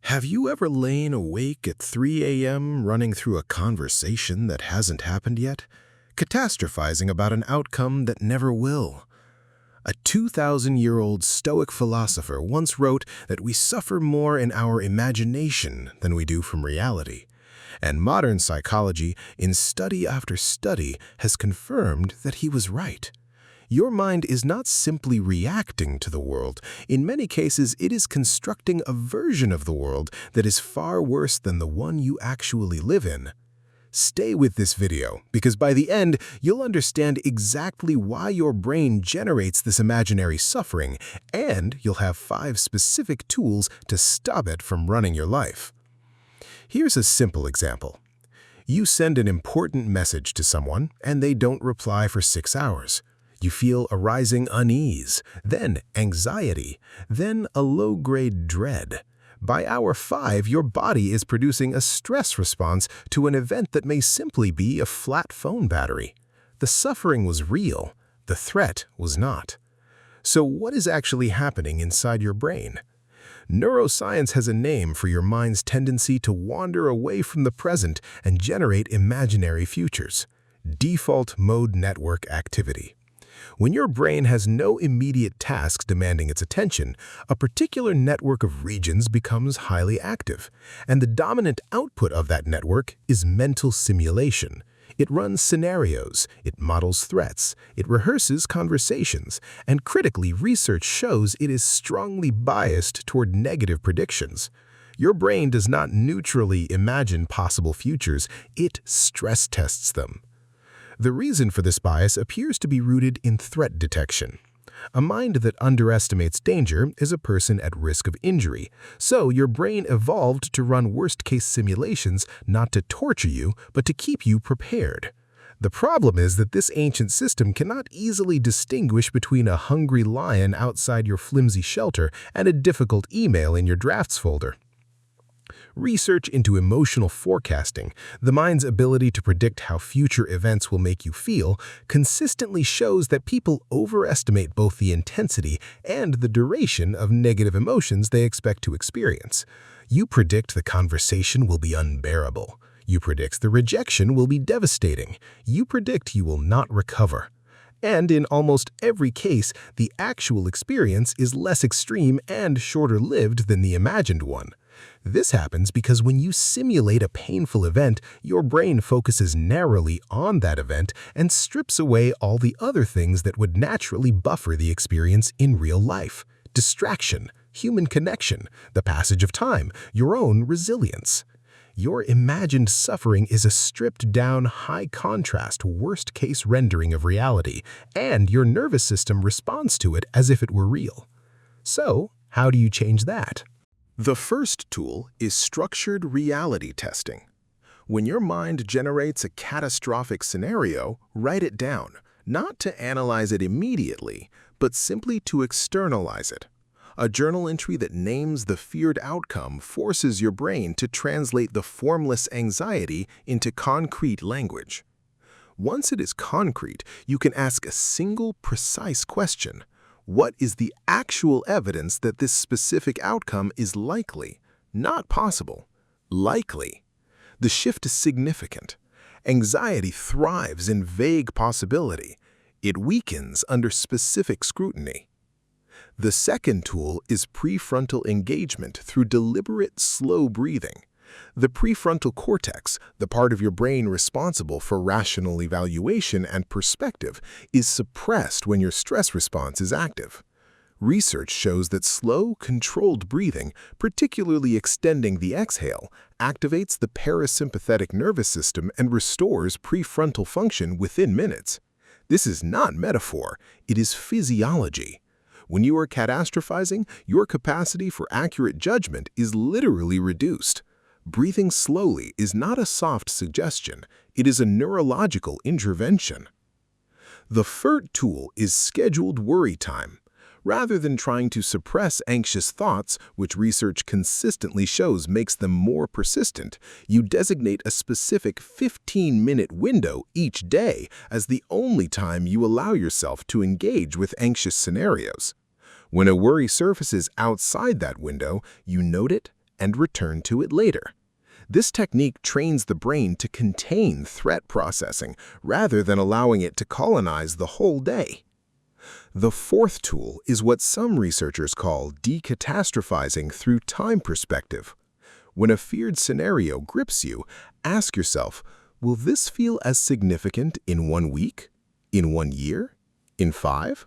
Have you ever lain awake at 3 a.m. running through a conversation that hasn't happened yet, catastrophizing about an outcome that never will? A 2,000-year-old Stoic philosopher once wrote that we suffer more in our imagination than we do from reality. And modern psychology, in study after study, has confirmed that he was right. Your mind is not simply reacting to the world. In many cases, it is constructing a version of the world that is far worse than the one you actually live in. Stay with this video, because by the end, you'll understand exactly why your brain generates this imaginary suffering, and you'll have 5 specific tools to stop it from running your life. Here's a simple example. You send an important message to someone, and they don't reply for 6 hours. You feel a rising unease, then anxiety, then a low-grade dread. By hour 5, your body is producing a stress response to an event that may simply be a flat phone battery. The suffering was real, the threat was not. So what is actually happening inside your brain? Neuroscience has a name for your mind's tendency to wander away from the present and generate imaginary futures: default mode network activity. When your brain has no immediate tasks demanding its attention, a particular network of regions becomes highly active, and the dominant output of that network is mental simulation. It runs scenarios, it models threats, it rehearses conversations, and critically, research shows it is strongly biased toward negative predictions. Your brain does not neutrally imagine possible futures, it stress tests them. The reason for this bias appears to be rooted in threat detection. A mind that underestimates danger is a person at risk of injury, so your brain evolved to run worst-case simulations not to torture you, but to keep you prepared. The problem is that this ancient system cannot easily distinguish between a hungry lion outside your flimsy shelter and a difficult email in your drafts folder. Research into emotional forecasting, the mind's ability to predict how future events will make you feel, consistently shows that people overestimate both the intensity and the duration of negative emotions they expect to experience. You predict the conversation will be unbearable. You predict the rejection will be devastating. You predict you will not recover. And in almost every case, the actual experience is less extreme and shorter-lived than the imagined one. This happens because when you simulate a painful event, your brain focuses narrowly on that event and strips away all the other things that would naturally buffer the experience in real life: distraction, human connection, the passage of time, your own resilience. Your imagined suffering is a stripped-down, high-contrast, worst-case rendering of reality, and your nervous system responds to it as if it were real. So, how do you change that? The first tool is structured reality testing. When your mind generates a catastrophic scenario, write it down, not to analyze it immediately, but simply to externalize it. A journal entry that names the feared outcome forces your brain to translate the formless anxiety into concrete language. Once it is concrete, you can ask a single, precise question. What is the actual evidence that this specific outcome is likely, not possible, likely? The shift is significant. Anxiety thrives in vague possibility. It weakens under specific scrutiny. The second tool is prefrontal engagement through deliberate, slow breathing. The prefrontal cortex, the part of your brain responsible for rational evaluation and perspective, is suppressed when your stress response is active. Research shows that slow, controlled breathing, particularly extending the exhale, activates the parasympathetic nervous system and restores prefrontal function within minutes. This is not metaphor, it is physiology. When you are catastrophizing, your capacity for accurate judgment is literally reduced. Breathing slowly is not a soft suggestion, it is a neurological intervention. The third tool is scheduled worry time. Rather than trying to suppress anxious thoughts, which research consistently shows makes them more persistent, you designate a specific 15-minute window each day as the only time you allow yourself to engage with anxious scenarios. When a worry surfaces outside that window, you note it, and return to it later. This technique trains the brain to contain threat processing rather than allowing it to colonize the whole day. The fourth tool is what some researchers call decatastrophizing through time perspective. When a feared scenario grips you, ask yourself, will this feel as significant in 1 week? In 1 year? In 5?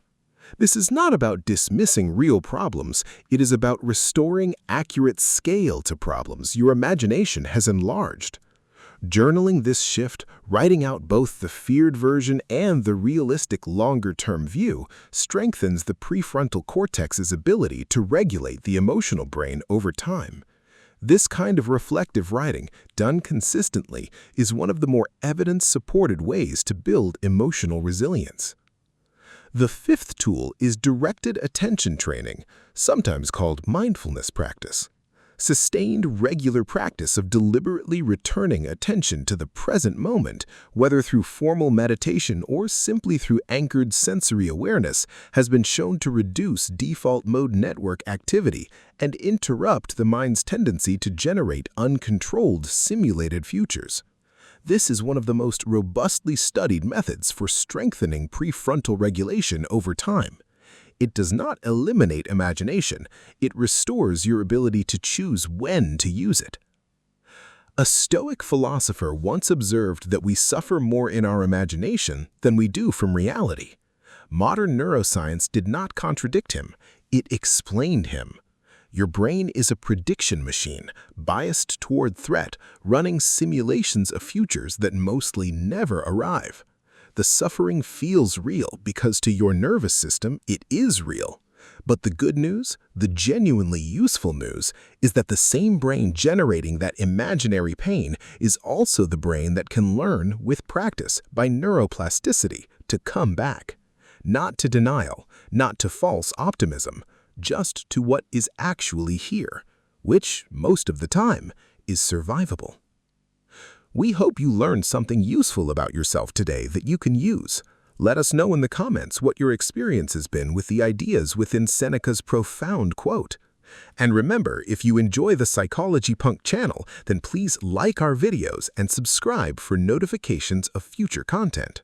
This is not about dismissing real problems. It is about restoring accurate scale to problems your imagination has enlarged. Journaling this shift, writing out both the feared version and the realistic longer-term view, strengthens the prefrontal cortex's ability to regulate the emotional brain over time. This kind of reflective writing, done consistently, is one of the more evidence-supported ways to build emotional resilience. The fifth tool is directed attention training, sometimes called mindfulness practice. Sustained, regular practice of deliberately returning attention to the present moment, whether through formal meditation or simply through anchored sensory awareness, has been shown to reduce default mode network activity and interrupt the mind's tendency to generate uncontrolled, simulated futures. This is one of the most robustly studied methods for strengthening prefrontal regulation over time. It does not eliminate imagination, it restores your ability to choose when to use it. A Stoic philosopher once observed that we suffer more in our imagination than we do from reality. Modern neuroscience did not contradict him, it explained him. Your brain is a prediction machine, biased toward threat, running simulations of futures that mostly never arrive. The suffering feels real because to your nervous system it is real. But the good news, the genuinely useful news, is that the same brain generating that imaginary pain is also the brain that can learn with practice by neuroplasticity to come back. Not to denial, not to false optimism, just to what is actually here, which, most of the time, is survivable. We hope you learned something useful about yourself today that you can use. Let us know in the comments what your experience has been with the ideas within Seneca's profound quote. And remember, if you enjoy the Psychology Punk channel, then please like our videos and subscribe for notifications of future content.